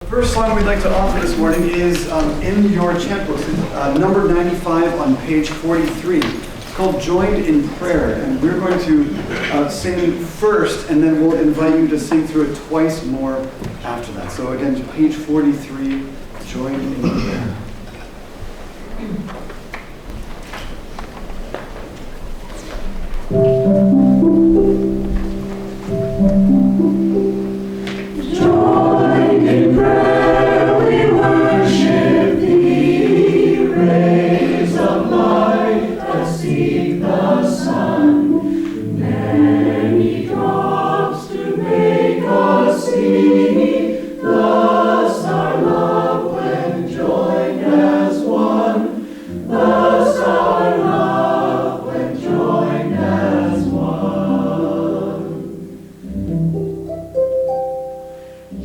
First song we'd like to offer this morning is in your chant book, number 95 on page 43. It's called Joined in Prayer, and we're going to sing first, and then we'll invite you to sing through it twice more after that. So again, to page 43, Joined in Prayer. Joined in prayer, we worship thee, rays of light that seek the sun, many drops to make us see, thus our love when joined as one, thus our love when joined as one.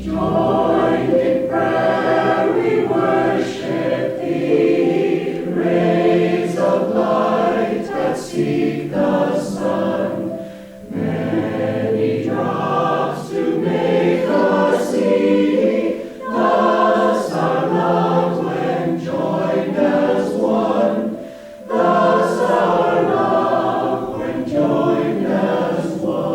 Joined in prayer, we worship thee, rays of light that seek the sun, many drops to make us see, thus our love when joined as one, thus our love when joined as one.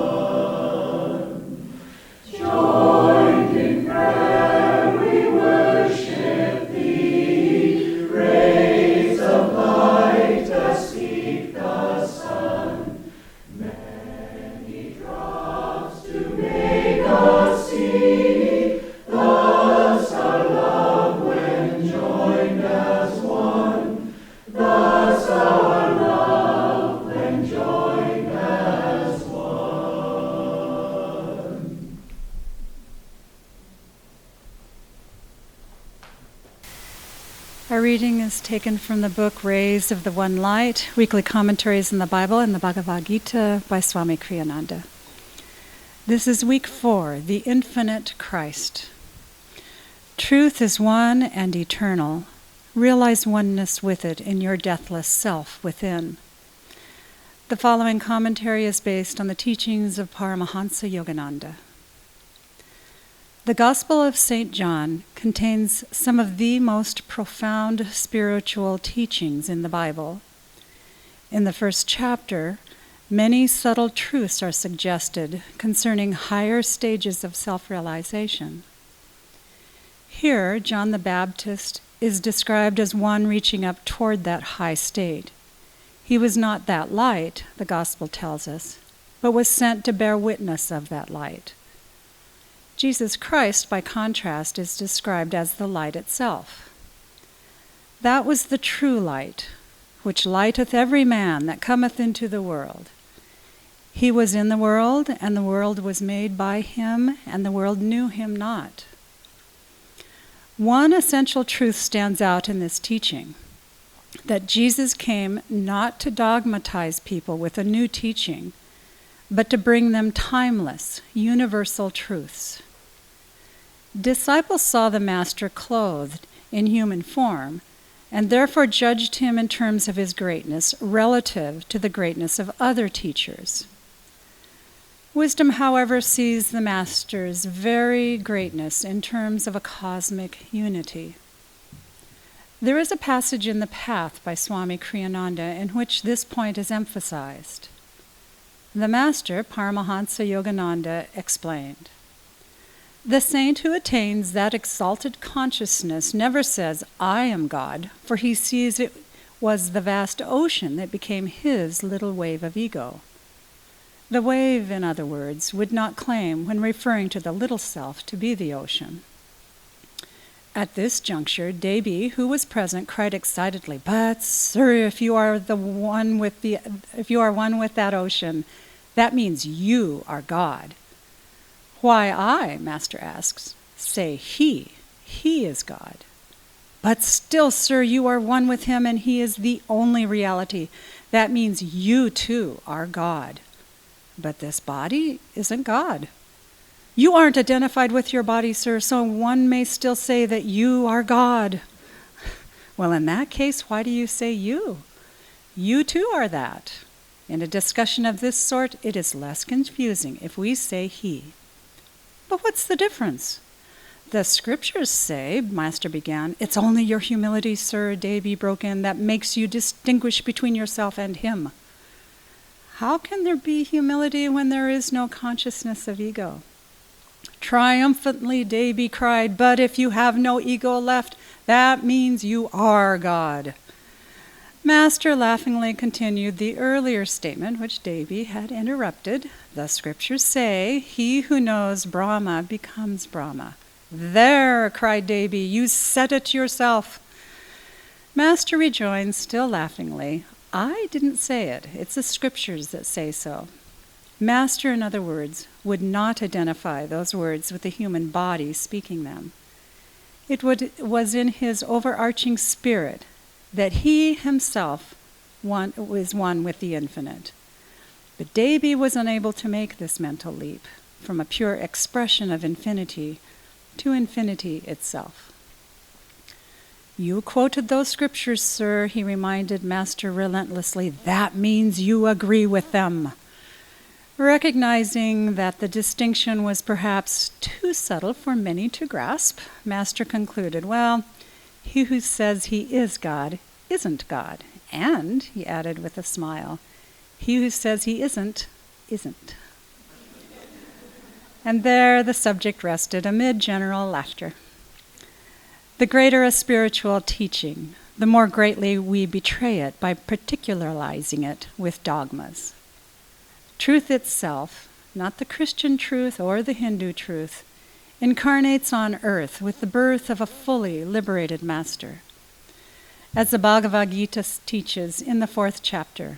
Joined in prayer, we worship thee, rays of light that seek the sun, many drops to make us see, thus our love when joined as one, thus our love when joined as one. Our reading is taken from the book Rays of the One Light, Weekly Commentaries in the Bible and the Bhagavad Gita by Swami Ananda. This is week 4, the Infinite Christ. Truth is one and eternal. Realize oneness with it in your deathless self within. The following commentary is based on the teachings of Paramahansa Yogananda. The Gospel of St. John contains some of the most profound spiritual teachings in the Bible. In the first chapter, many subtle truths are suggested concerning higher stages of self-realization. Here, John the Baptist is described as one reaching up toward that high state. He was not that light, the Gospel tells us, but was sent to bear witness of that light. Jesus Christ, by contrast, is described as the light itself. That was the true light, which lighteth every man that cometh into the world. He was in the world, and the world was made by him, and the world knew him not. One essential truth stands out in this teaching, that Jesus came not to dogmatize people with a new teaching, but to bring them timeless, universal truths. Disciples saw the Master clothed in human form, and therefore judged him in terms of his greatness relative to the greatness of other teachers. Wisdom, however, sees the Master's very greatness in terms of a cosmic unity. There is a passage in the Path by Swami Ananda in which this point is emphasized. The Master, Paramahansa Yogananda, explained, "The saint who attains that exalted consciousness never says, 'I am God,' for he sees it was the vast ocean that became his little wave of ego. The wave, in other words, would not claim, when referring to the little self, to be the ocean." At this juncture, Devi, who was present, cried excitedly, "But, sir, if you are one with that ocean, that means you are God." "Why I," Master asks, "say he is God." "But still, sir, you are one with him, and he is the only reality. That means you too are God." "But this body isn't God." "You aren't identified with your body, sir, so one may still say that you are God." "Well, in that case, why do you say you? You too are that. In a discussion of this sort, it is less confusing if we say he." "But what's the difference?" The scriptures say, Master began, it's only your humility, sir, Davy broke in, that makes you distinguish between yourself and him. How can there be humility when there is no consciousness of ego? Triumphantly, Davy cried, but if you have no ego left, that means you are God. Master laughingly continued the earlier statement which Davy had interrupted. The scriptures say, he who knows Brahma becomes Brahma. There, cried Davy, you said it yourself. Master rejoined, still laughingly, I didn't say it. It's the scriptures that say so. Master, in other words, would not identify those words with the human body speaking them. It was in his overarching spirit that he himself was one with the infinite. But Davy was unable to make this mental leap from a pure expression of infinity to infinity itself. You quoted those scriptures, sir, he reminded Master relentlessly. That means you agree with them. Recognizing that the distinction was perhaps too subtle for many to grasp, Master concluded, well, he who says he is God isn't God. And, he added with a smile, he who says he isn't. And there the subject rested amid general laughter. The greater a spiritual teaching, the more greatly we betray it by particularizing it with dogmas. Truth itself, not the Christian truth or the Hindu truth, incarnates on earth with the birth of a fully liberated master. As the Bhagavad Gita teaches in the 4th chapter,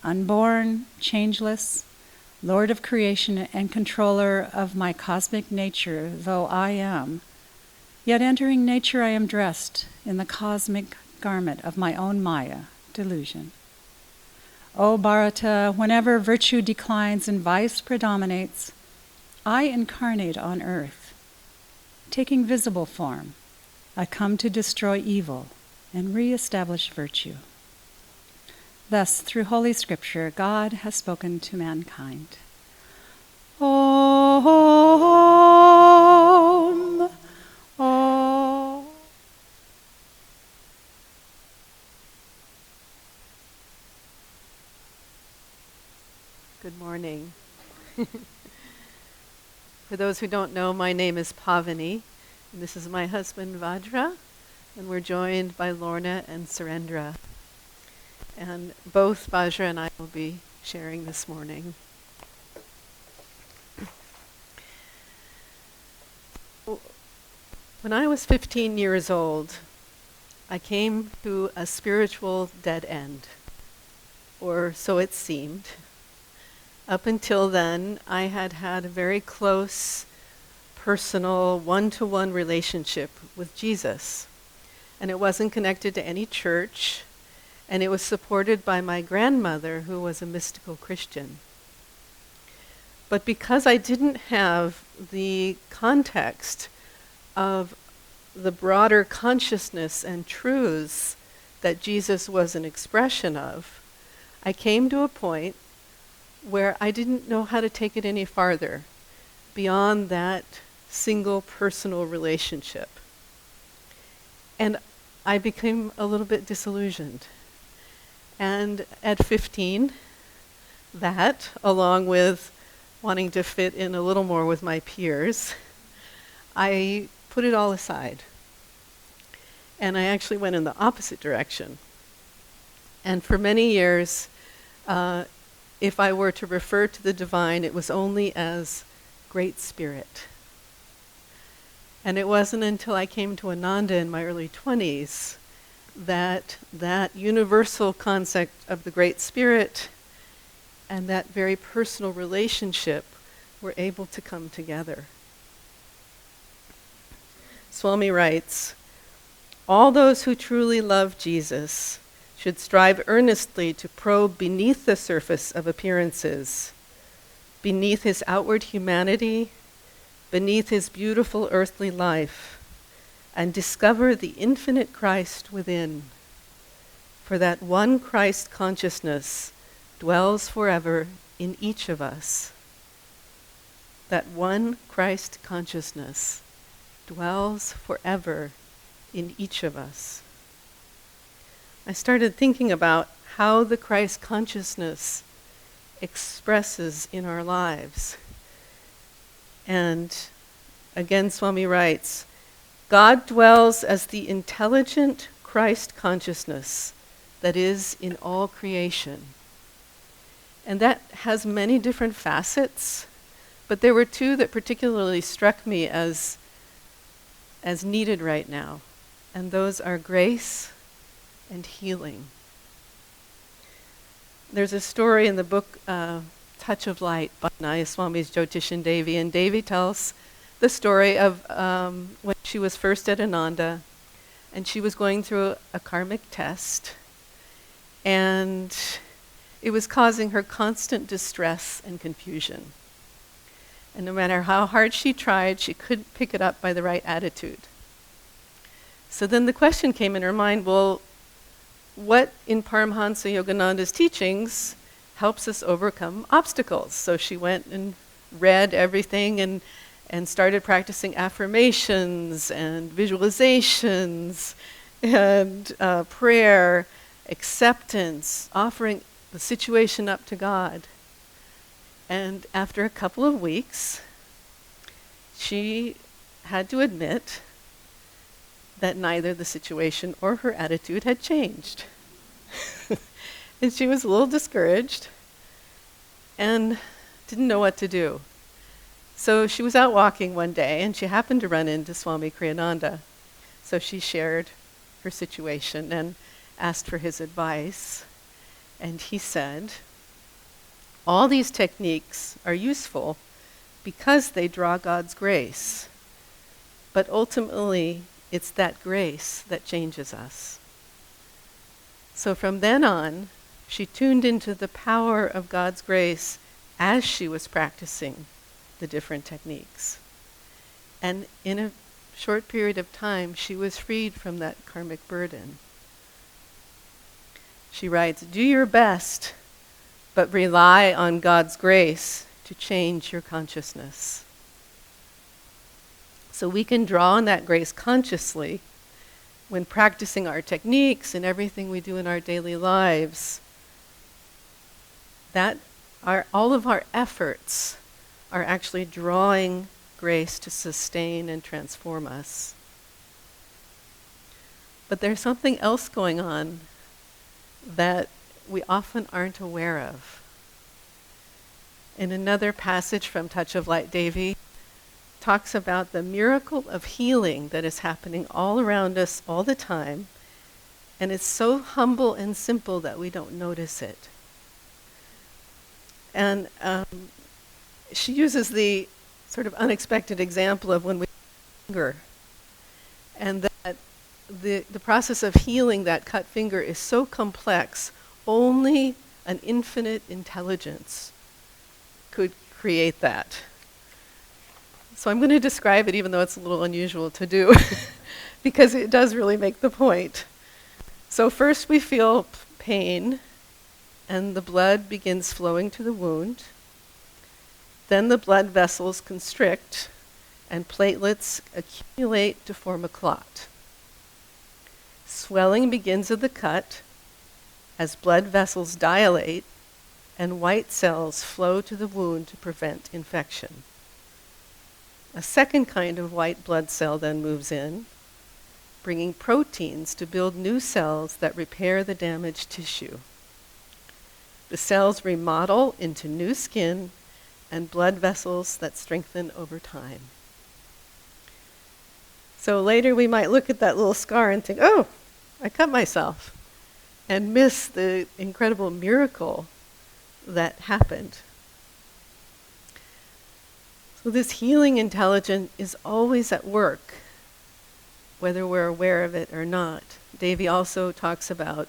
unborn, changeless, Lord of creation and controller of my cosmic nature, though I am, yet entering nature I am dressed in the cosmic garment of my own Maya, delusion. O Bharata, whenever virtue declines and vice predominates, I incarnate on earth. Taking visible form, I come to destroy evil and re-establish virtue. Thus, through Holy Scripture, God has spoken to mankind. Om. Om. Good morning. For those who don't know, my name is Pavani, and this is my husband Vajra, and we're joined by Lorna and Surendra. And both Vajra and I will be sharing this morning. When I was 15 years old, I came to a spiritual dead end, or so it seemed. Up until then, I had had a very close, personal, one-to-one relationship with Jesus. And it wasn't connected to any church, and it was supported by my grandmother, who was a mystical Christian. But because I didn't have the context of the broader consciousness and truths that Jesus was an expression of, I came to a point where I didn't know how to take it any farther beyond that single personal relationship. And I became a little bit disillusioned. And at 15, that, along with wanting to fit in a little more with my peers, I put it all aside. And I actually went in the opposite direction. And for many years, if I were to refer to the divine, it was only as Great Spirit. And it wasn't until I came to Ananda in my early 20s that that universal concept of the Great Spirit and that very personal relationship were able to come together. Swami writes, all those who truly love Jesus should strive earnestly to probe beneath the surface of appearances, beneath his outward humanity, beneath his beautiful earthly life, and discover the infinite Christ within. For that one Christ consciousness dwells forever in each of us. That one Christ consciousness dwells forever in each of us. I started thinking about how the Christ consciousness expresses in our lives. And again, Swami writes, God dwells as the intelligent Christ consciousness that is in all creation. And that has many different facets, but there were two that particularly struck me as needed right now, and those are grace and healing. There's a story in the book Touch of Light by Naya Swami's Jyotishan Devi, and Devi tells the story of when she was first at Ananda, and she was going through a karmic test, and it was causing her constant distress and confusion. And no matter how hard she tried, she couldn't pick it up by the right attitude. So then the question came in her mind, well, what in Paramhansa Yogananda's teachings helps us overcome obstacles? So she went and read everything and started practicing affirmations and visualizations and prayer, acceptance, offering the situation up to God. And after a couple of weeks, she had to admit that neither the situation or her attitude had changed. And she was a little discouraged and didn't know what to do. So she was out walking one day and she happened to run into Swami Kriyananda. So she shared her situation and asked for his advice. And he said, all these techniques are useful because they draw God's grace. But ultimately, it's that grace that changes us. So from then on, she tuned into the power of God's grace as she was practicing the different techniques. And in a short period of time, she was freed from that karmic burden. She writes, do your best, but rely on God's grace to change your consciousness. So we can draw on that grace consciously when practicing our techniques and everything we do in our daily lives. All of our efforts are actually drawing grace to sustain and transform us. But there's something else going on that we often aren't aware of. In another passage from Touch of Light, Devi talks about the miracle of healing that is happening all around us all the time, and it's so humble and simple that we don't notice it. And she uses the sort of unexpected example of when we finger, and that the process of healing that cut finger is so complex, only an infinite intelligence could create that. So I'm going to describe it, even though it's a little unusual to do, because it does really make the point. So first we feel pain, and the blood begins flowing to the wound. Then the blood vessels constrict, and platelets accumulate to form a clot. Swelling begins at the cut as blood vessels dilate and white cells flow to the wound to prevent infection. A second kind of white blood cell then moves in, bringing proteins to build new cells that repair the damaged tissue. The cells remodel into new skin and blood vessels that strengthen over time. So later we might look at that little scar and think, oh, I cut myself, and miss the incredible miracle that happened. So this healing intelligence is always at work, whether we're aware of it or not. Devi also talks about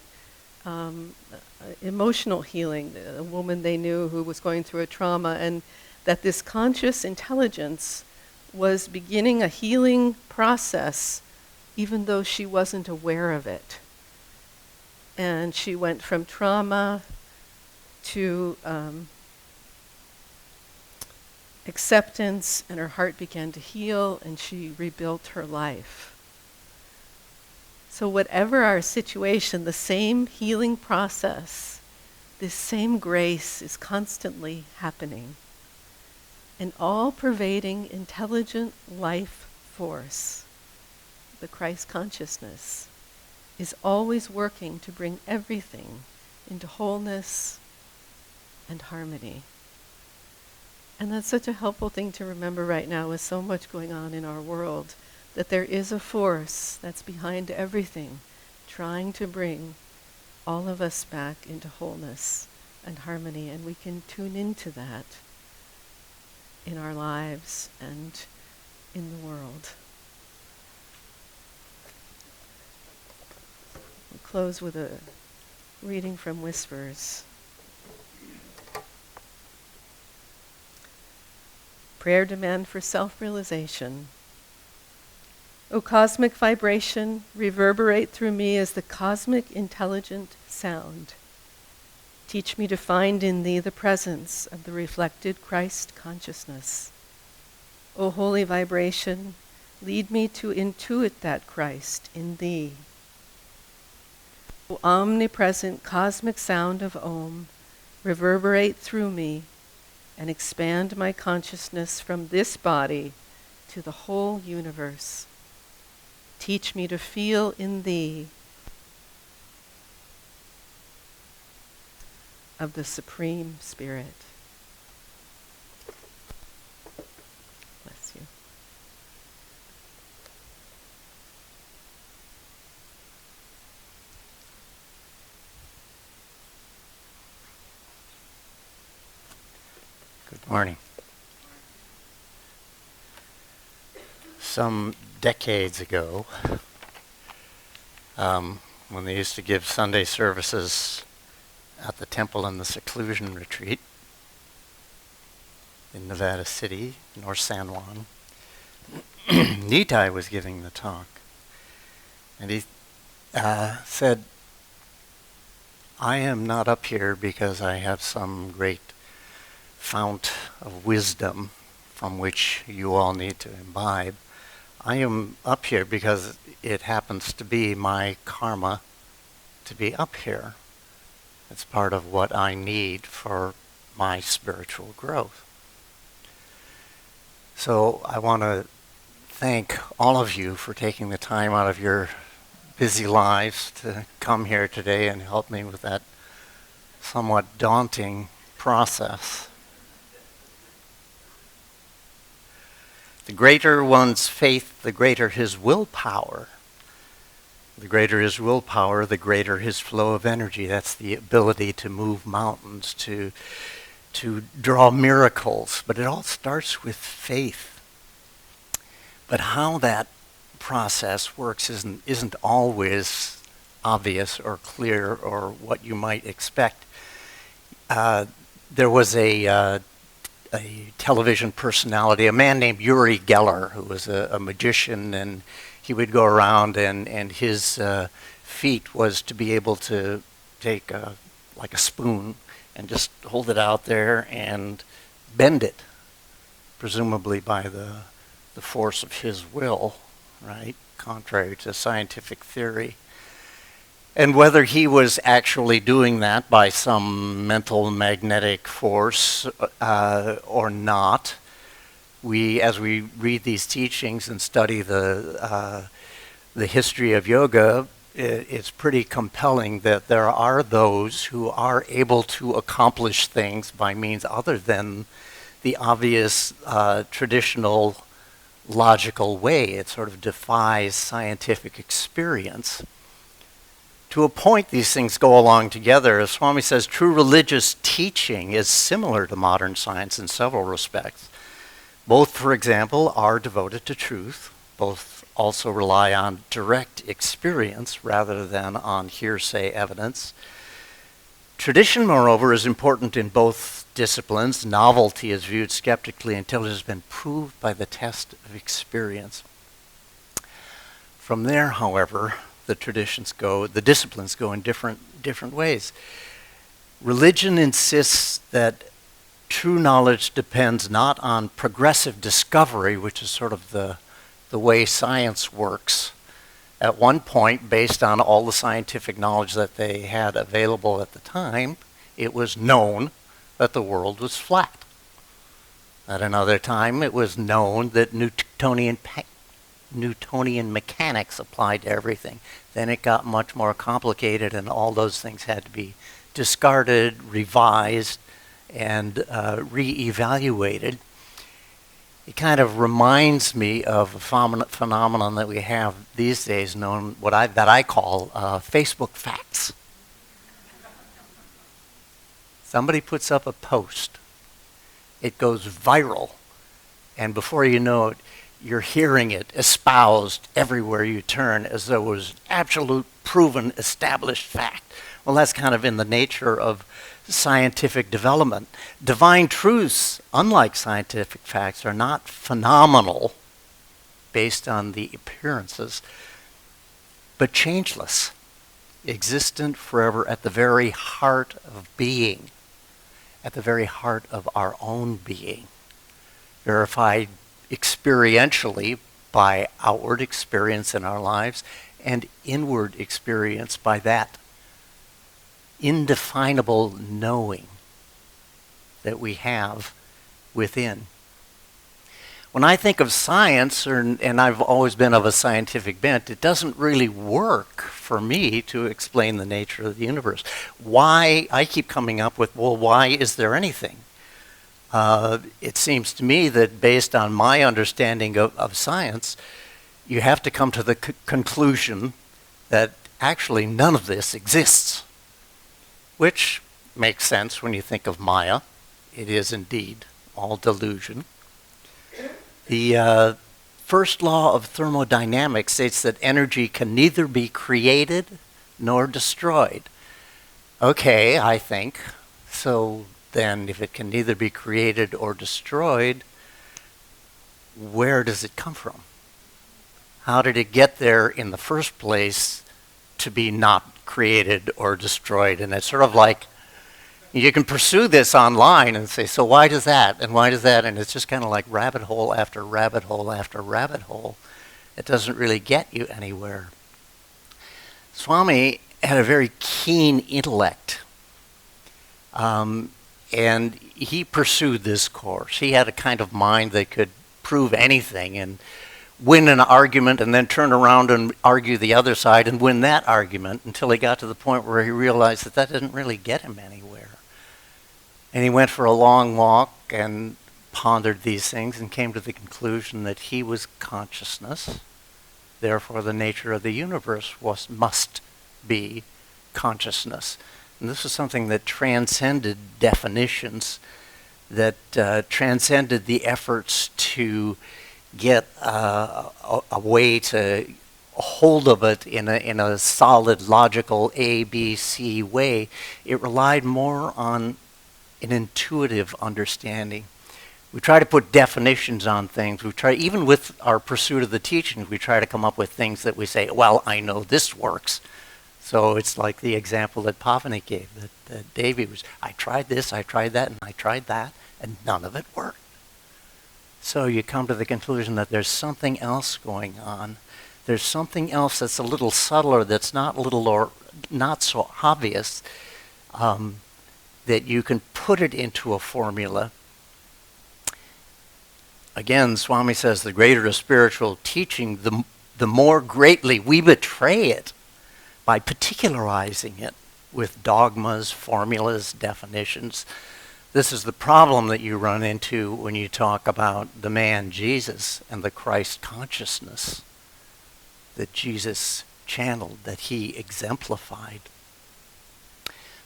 emotional healing, a woman they knew who was going through a trauma, and that this conscious intelligence was beginning a healing process even though she wasn't aware of it. And she went from trauma to acceptance, and her heart began to heal, and she rebuilt her life. So whatever our situation, the same healing process, this same grace is constantly happening. An all-pervading, intelligent life force, the Christ consciousness, is always working to bring everything into wholeness and harmony. And that's such a helpful thing to remember right now with so much going on in our world, that there is a force that's behind everything, trying to bring all of us back into wholeness and harmony, and we can tune into that in our lives and in the world. We'll close with a reading from Whispers. Prayer demand for self-realization. O cosmic vibration, reverberate through me as the cosmic intelligent sound. Teach me to find in thee the presence of the reflected Christ consciousness. O holy vibration, lead me to intuit that Christ in thee. O omnipresent cosmic sound of Om, reverberate through me and expand my consciousness from this body to the whole universe. Teach me to feel in thee of the Supreme Spirit. Bless you. Good morning. Some decades ago, when they used to give Sunday services at the temple in the seclusion retreat in Nevada City, North San Juan, Nitai was giving the talk. And he said, I am not up here because I have some great fount of wisdom from which you all need to imbibe. I am up here because it happens to be my karma to be up here. It's part of what I need for my spiritual growth. So I want to thank all of you for taking the time out of your busy lives to come here today and help me with that somewhat daunting process. The greater one's faith, the greater his willpower. The greater his willpower, the greater his flow of energy. That's the ability to move mountains, to draw miracles. But it all starts with faith. But how that process works isn't always obvious or clear or what you might expect. There was a television personality, a man named Uri Geller, who was a magician, and he would go around and his feat was to be able to take like a spoon and just hold it out there and bend it, presumably by the force of his will, right? Contrary to scientific theory. And whether he was actually doing that by some mental magnetic force or not, as we read these teachings and study the history of yoga, it's pretty compelling that there are those who are able to accomplish things by means other than the obvious traditional logical way. It sort of defies scientific experience. To a point, these things go along together. As Swami says, true religious teaching is similar to modern science in several respects. Both, for example, are devoted to truth. Both also rely on direct experience rather than on hearsay evidence. Tradition, moreover, is important in both disciplines. Novelty is viewed skeptically until it has been proved by the test of experience. From there, however, the disciplines go in different ways. Religion insists that true knowledge depends not on progressive discovery, which is sort of the way science works. At one point, based on all the scientific knowledge that they had available at the time, it was known that the world was flat. At another time, it was known that Newtonian mechanics applied to everything. Then it got much more complicated, and all those things had to be discarded, revised, and re-evaluated. It kind of reminds me of a phenomenon that we have these days, known that I call Facebook facts. Somebody puts up a post, it goes viral, and before you know it, you're hearing it espoused everywhere you turn as though it was absolute, proven, established fact. Well, that's kind of in the nature of scientific development. Divine truths, unlike scientific facts, are not phenomenal based on the appearances, but changeless, existent forever at the very heart of being, at the very heart of our own being, verified experientially by outward experience in our lives and inward experience by that indefinable knowing that we have within. When I think of science, and I've always been of a scientific bent, it doesn't really work for me to explain the nature of the universe. Why, I keep coming up with, well, why is there anything? It seems to me that based on my understanding of science, you have to come to the conclusion that actually none of this exists. Which makes sense when you think of Maya. It is indeed all delusion. The first law of thermodynamics states that energy can neither be created nor destroyed. Okay, I think. So then if it can neither be created or destroyed, where does it come from? How did it get there in the first place to be not created or destroyed? And it's sort of like, you can pursue this online and say, so why does that, and why does that? And it's just kind of like rabbit hole after rabbit hole after rabbit hole. It doesn't really get you anywhere. Swami had a very keen intellect, and he pursued this course. He had a kind of mind that could prove anything and win an argument and then turn around and argue the other side and win that argument until he got to the point where he realized that that didn't really get him anywhere. And he went for a long walk and pondered these things and came to the conclusion that he was consciousness. Therefore, the nature of the universe must be consciousness. And this was something that transcended definitions, that transcended the efforts to get a way to hold of it in a solid, logical A, B, C way. It relied more on an intuitive understanding. We try to put definitions on things. We try, even with our pursuit of the teachings, we try to come up with things that we say, well, I know this works. So it's like the example that Pavani gave, that Davy was, I tried this, I tried that, and I tried that, and none of it worked. So you come to the conclusion that there's something else going on. There's something else that's a little subtler, that's not little or not so obvious, that you can put it into a formula. Again, Swami says the greater a spiritual teaching, the more greatly we betray it by particularizing it with dogmas, formulas, definitions. This is the problem that you run into when you talk about the man Jesus and the Christ consciousness that Jesus channeled, that he exemplified.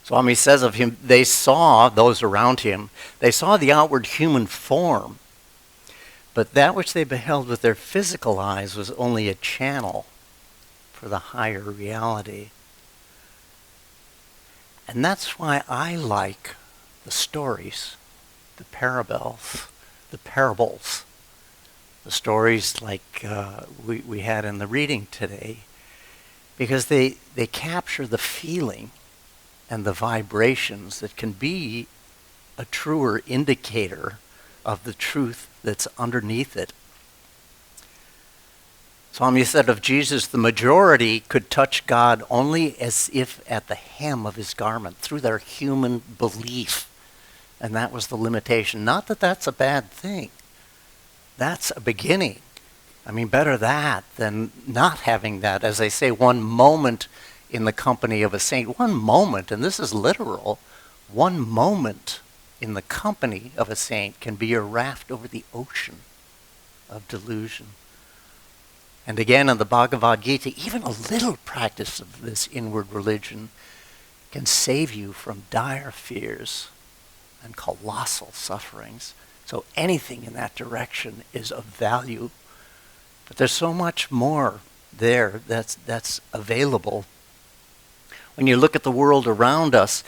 Swami says of him, they saw, those around him, they saw the outward human form, but that which they beheld with their physical eyes was only a channel for the higher reality. And that's why I like the stories, the parables, the stories like we had in the reading today, because they capture the feeling and the vibrations that can be a truer indicator of the truth that's underneath it. Swami said of Jesus, the majority could touch God only as if at the hem of his garment, through their human belief. And that was the limitation. Not that that's a bad thing. That's a beginning. I mean, better that than not having that. As they say, one moment in the company of a saint, one moment, and this is literal, one moment in the company of a saint can be a raft over the ocean of delusion. And again, in the Bhagavad Gita, even a little practice of this inward religion can save you from dire fears and colossal sufferings. So anything in that direction is of value. But there's so much more there that's available. When you look at the world around us,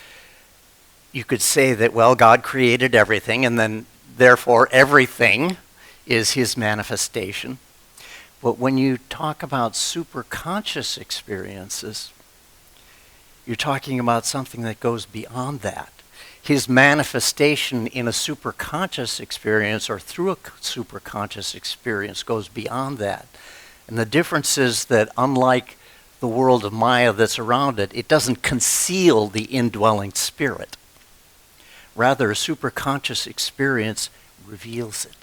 you could say that, well, God created everything, and then therefore everything is his manifestation. But when you talk about superconscious experiences, you're talking about something that goes beyond that. His manifestation in a superconscious experience or through a superconscious experience goes beyond that. And the difference is that unlike the world of Maya that's around it, it doesn't conceal the indwelling spirit. Rather, a superconscious experience reveals it.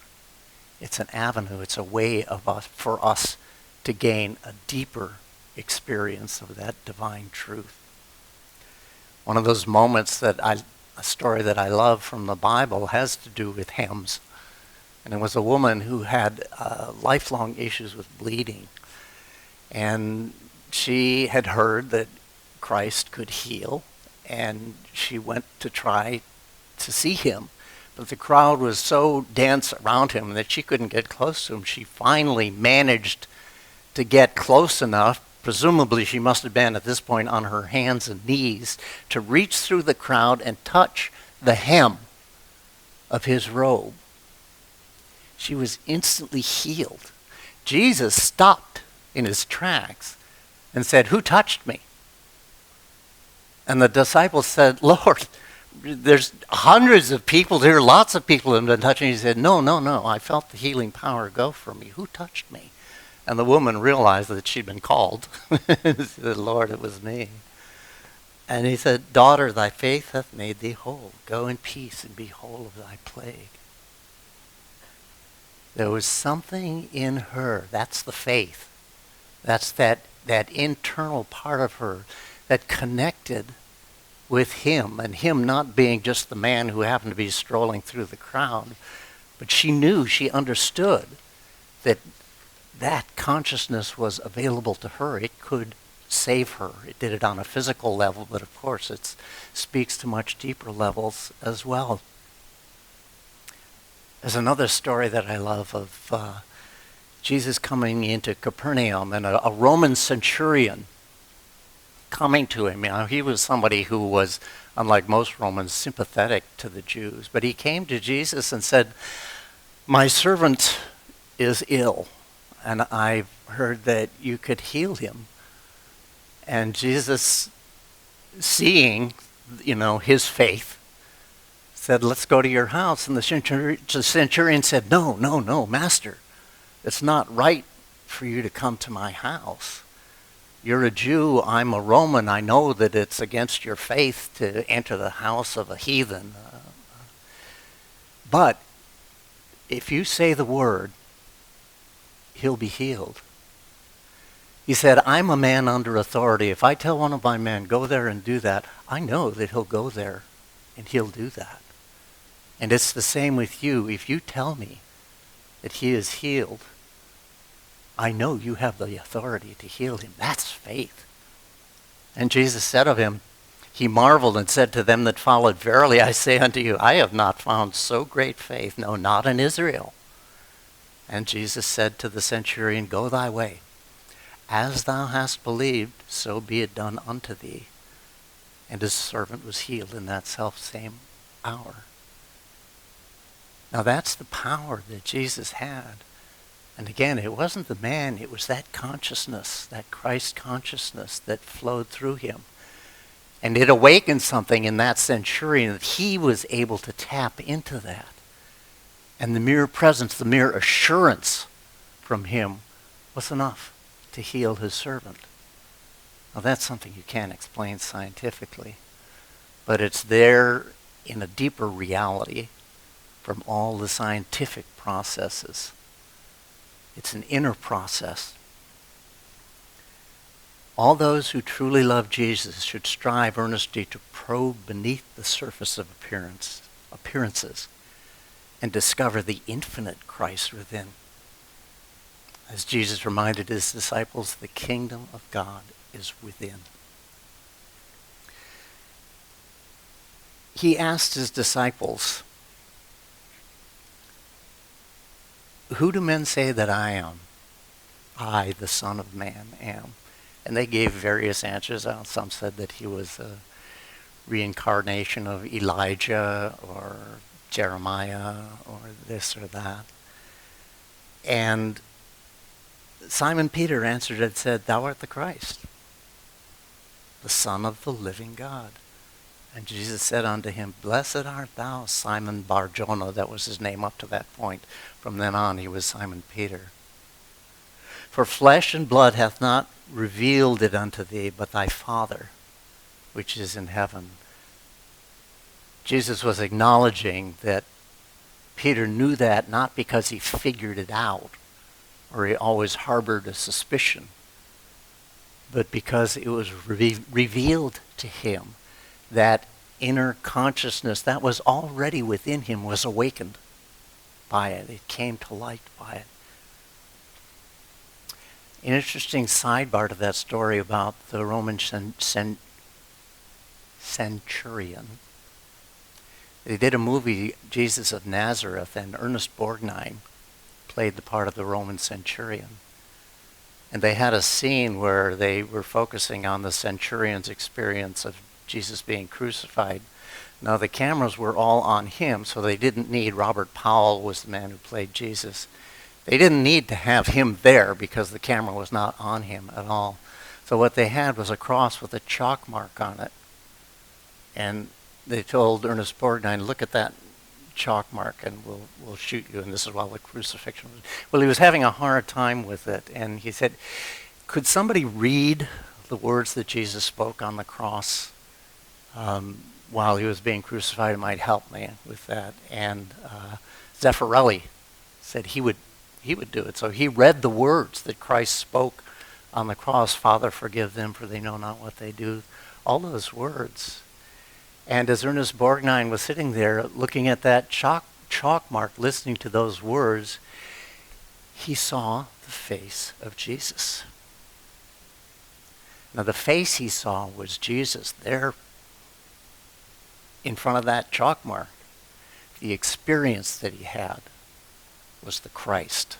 It's an avenue, it's a way for us to gain a deeper experience of that divine truth. One of those moments a story that I love from the Bible has to do with hymns. And it was a woman who had lifelong issues with bleeding. And she had heard that Christ could heal, and she went to try to see him. But the crowd was so dense around him that she couldn't get close to him. She finally managed to get close enough, presumably she must have been at this point on her hands and knees, to reach through the crowd and touch the hem of his robe. She was instantly healed. Jesus stopped in his tracks and said, "Who touched me?" And the disciples said, "Lord, there's hundreds of people here, lots of people have been touching." He said, no, I felt the healing power go from me. Who touched me? And the woman realized that she'd been called. She said, "Lord, it was me." And he said, "Daughter, thy faith hath made thee whole. Go in peace and be whole of thy plague." There was something in her, that's the faith. That's that internal part of her that connected with him, and him not being just the man who happened to be strolling through the crowd, but she understood that consciousness was available to her. It could save her. It did it on a physical level, but of course it speaks to much deeper levels as well. There's another story that I love of Jesus coming into Capernaum, and a Roman centurion coming to him. He was somebody who was, unlike most Romans, sympathetic to the Jews. But he came to Jesus and said, "My servant is ill, and I've heard that you could heal him." And Jesus, seeing, his faith, said, "Let's go to your house." And the centurion said, No, Master. It's not right for you to come to my house. You're a Jew, I'm a Roman. I know that it's against your faith to enter the house of a heathen. But if you say the word, he'll be healed. He said, "I'm a man under authority. If I tell one of my men, go there and do that, I know that he'll go there and he'll do that." And it's the same with you. If you tell me that he is healed, I know you have the authority to heal him. That's faith. And Jesus said of him, he marveled and said to them that followed, "Verily I say unto you, I have not found so great faith, no, not in Israel." And Jesus said to the centurion, "Go thy way. As thou hast believed, so be it done unto thee." And his servant was healed in that self-same hour. Now that's the power that Jesus had. And again, it wasn't the man, it was that consciousness, that Christ consciousness that flowed through him. And it awakened something in that centurion that he was able to tap into that. And the mere presence, the mere assurance from him was enough to heal his servant. Now that's something you can't explain scientifically, but it's there in a deeper reality from all the scientific processes. It's an inner process. All those who truly love Jesus should strive earnestly to probe beneath the surface of appearances and discover the infinite Christ within. As Jesus reminded his disciples, the kingdom of God is within. He asked his disciples, "Who do men say that I am? I, the Son of Man, am." And they gave various answers. Some said that he was a reincarnation of Elijah or Jeremiah or this or that. And Simon Peter answered and said, "Thou art the Christ, the Son of the living God." And Jesus said unto him, "Blessed art thou, Simon Bar-Jonah." That was his name up to that point. From then on, he was Simon Peter. "For flesh and blood hath not revealed it unto thee, but thy Father, which is in heaven." Jesus was acknowledging that Peter knew that not because he figured it out or he always harbored a suspicion, but because it was revealed to him. That inner consciousness that was already within him was awakened by it. It came to light by it. An interesting sidebar to that story about the Roman centurion. They did a movie, Jesus of Nazareth, and Ernest Borgnine played the part of the Roman centurion. And they had a scene where they were focusing on the centurion's experience of Jesus being crucified. Now the cameras were all on him, so they didn't need, Robert Powell was the man who played Jesus. They didn't need to have him there because the camera was not on him at all. So what they had was a cross with a chalk mark on it. And they told Ernest Borgnine, "Look at that chalk mark and we'll shoot you." And this is while the crucifixion was. Well, he was having a hard time with it. And he said, "Could somebody read the words that Jesus spoke on the cross while he was being crucified? It might help me with that." And Zeffirelli said he would do it. So he read the words that Christ spoke on the cross, "Father, forgive them, for they know not what they do." All those words. And as Ernest Borgnine was sitting there looking at that chalk mark, listening to those words, he saw the face of Jesus. Now the face he saw was Jesus there in front of that chalk mark. The experience that he had was the Christ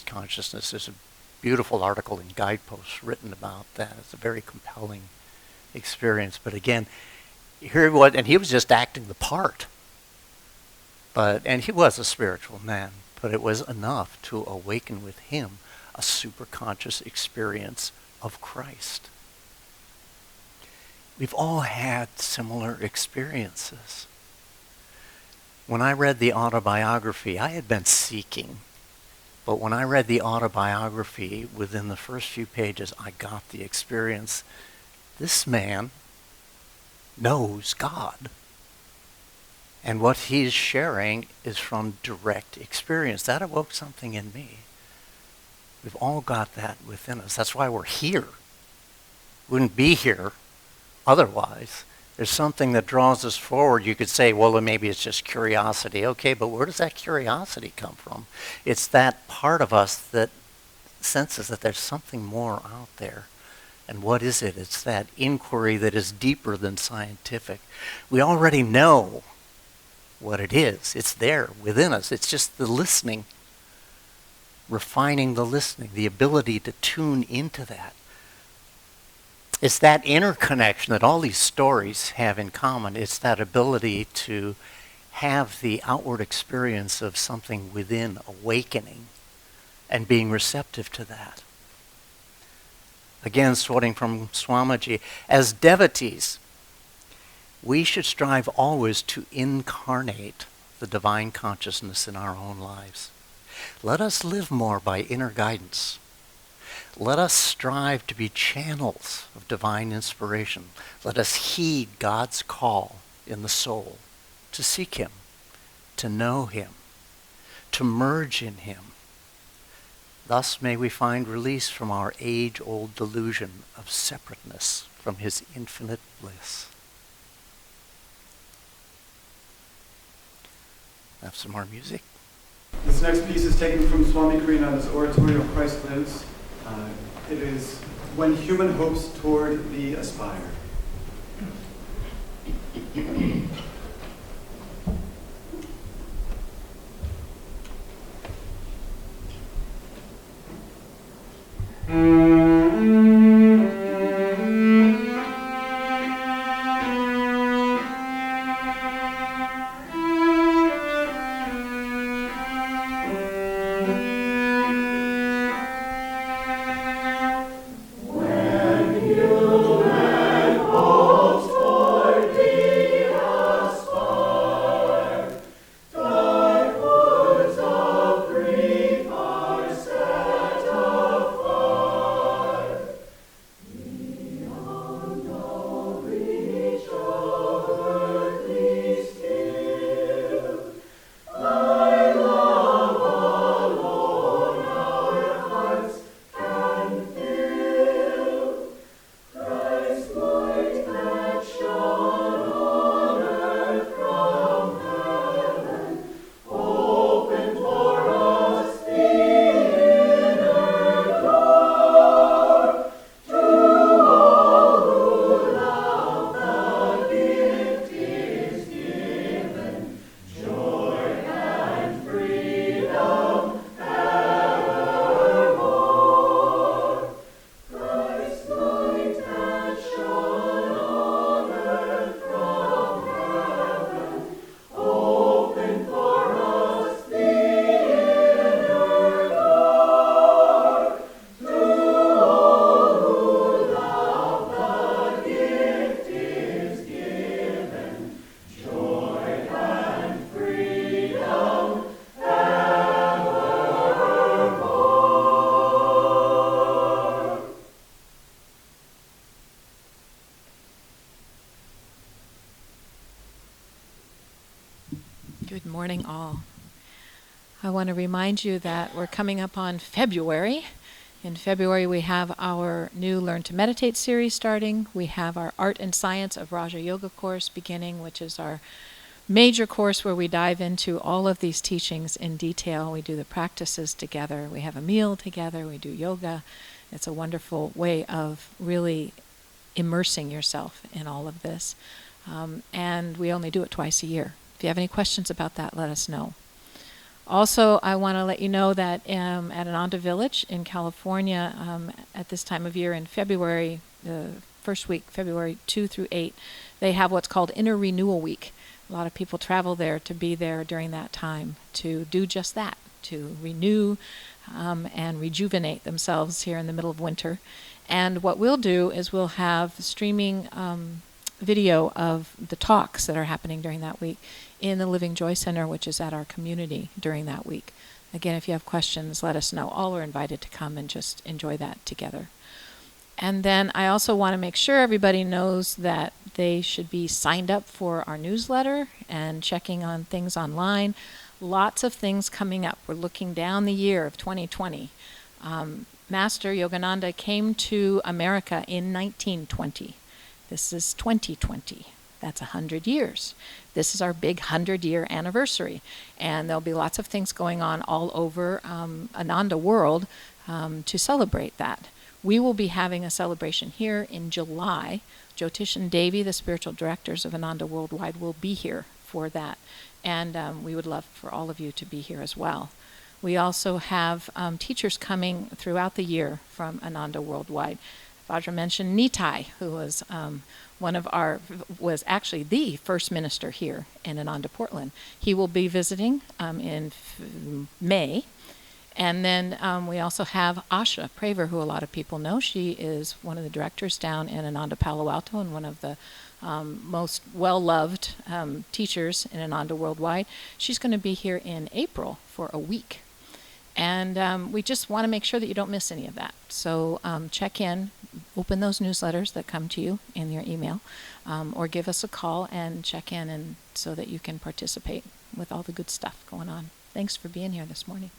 consciousness. There's a beautiful article in Guideposts written about that. It's a very compelling experience. But again, here he was, and he was just acting the part. And he was a spiritual man, but it was enough to awaken with him a superconscious experience of Christ. We've all had similar experiences. When I read the autobiography, I had been seeking, but when I read the autobiography, within the first few pages, I got the experience. This man knows God. And what he's sharing is from direct experience. That awoke something in me. We've all got that within us. That's why we're here. We wouldn't be here otherwise. There's something that draws us forward. You could say, well, maybe it's just curiosity. Okay, but where does that curiosity come from? It's that part of us that senses that there's something more out there. And what is it? It's that inquiry that is deeper than scientific. We already know what it is. It's there within us. It's just the listening, refining the listening, the ability to tune into that. It's that interconnection that all these stories have in common. It's that ability to have the outward experience of something within awakening and being receptive to that. Again, quoting from Swamiji, as devotees, we should strive always to incarnate the divine consciousness in our own lives. Let us live more by inner guidance. Let us strive to be channels of divine inspiration. Let us heed God's call in the soul to seek Him, to know Him, to merge in Him. Thus may we find release from our age-old delusion of separateness from His infinite bliss. Have some more music. This next piece is taken from Swami Kriyananda's oratorio, Christ Lives. It is When Human Hopes Toward Thee Aspire. Good morning, all. I want to remind you that we're coming up on February. In February, we have our new Learn to Meditate series starting. We have our Art and Science of Raja Yoga course beginning, which is our major course where we dive into all of these teachings in detail. We do the practices together. We have a meal together. We do yoga. It's a wonderful way of really immersing yourself in all of this. And we only do it twice a year. If you have any questions about that, let us know. Also, I want to let you know that at Ananda Village in California, at this time of year in February, the first week, February 2 through 8, they have what's called Inner Renewal Week. A lot of people travel there to be there during that time to do just that, to renew and rejuvenate themselves here in the middle of winter. And what we'll do is we'll have streaming video of the talks that are happening during that week in the Living Joy Center, which is at our community during that week. Again, if you have questions, let us know. All are invited to come and just enjoy that together. And then I also want to make sure everybody knows that they should be signed up for our newsletter and checking on things online. Lots of things coming up. We're looking down the year of 2020. Master Yogananda came to America in 1920. This is 2020. That's 100 years. This is our big 100-year anniversary. And there'll be lots of things going on all over Ananda world to celebrate that. We will be having a celebration here in July. Jyotish and Devi, the spiritual directors of Ananda Worldwide, will be here for that. And we would love for all of you to be here as well. We also have teachers coming throughout the year from Ananda Worldwide. Vajra mentioned Nitai, who was was actually the first minister here in Ananda, Portland. He will be visiting in May. And then we also have Asha Praver, who a lot of people know. She is one of the directors down in Ananda, Palo Alto, and one of the most well-loved teachers in Ananda worldwide. She's going to be here in April for a week. And we just want to make sure that you don't miss any of that. So check in, open those newsletters that come to you in your email, or give us a call and check in, and so that you can participate with all the good stuff going on. Thanks for being here this morning.